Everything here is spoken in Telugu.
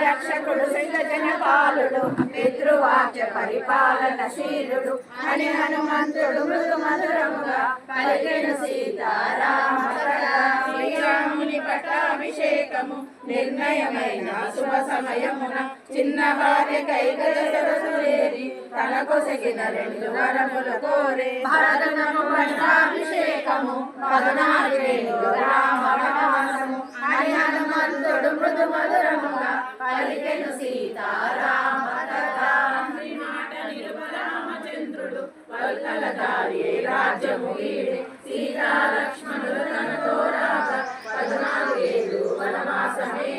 రక్షకుడు జనపాలుడు పితృవాక్య పరిపాలనశీలుడు అని హనుమంతుడు మృదు మధురముగా పలికెను సీతారామ శ్రీరాముని పట్టాభిషేకము నిర్ణయమైన శుభ సమయమున చిన్న భార్య కైగదసరసులేరి తన కొసగిన 2 వరములు కోరే భరతనము పట్టాభిషేకము 14 ఏళ్ళు రామ వనవాసము అని హనుమంతుడు మృదు మధురముగా పలికెను సీతారామ మాట నిరుపరామచంద్రుడు వల్కలదారి రాజ్యము వీడి సీతా లక్ష్మణులు తనతో రాగా 14 ఏళ్ళు వనవాసమే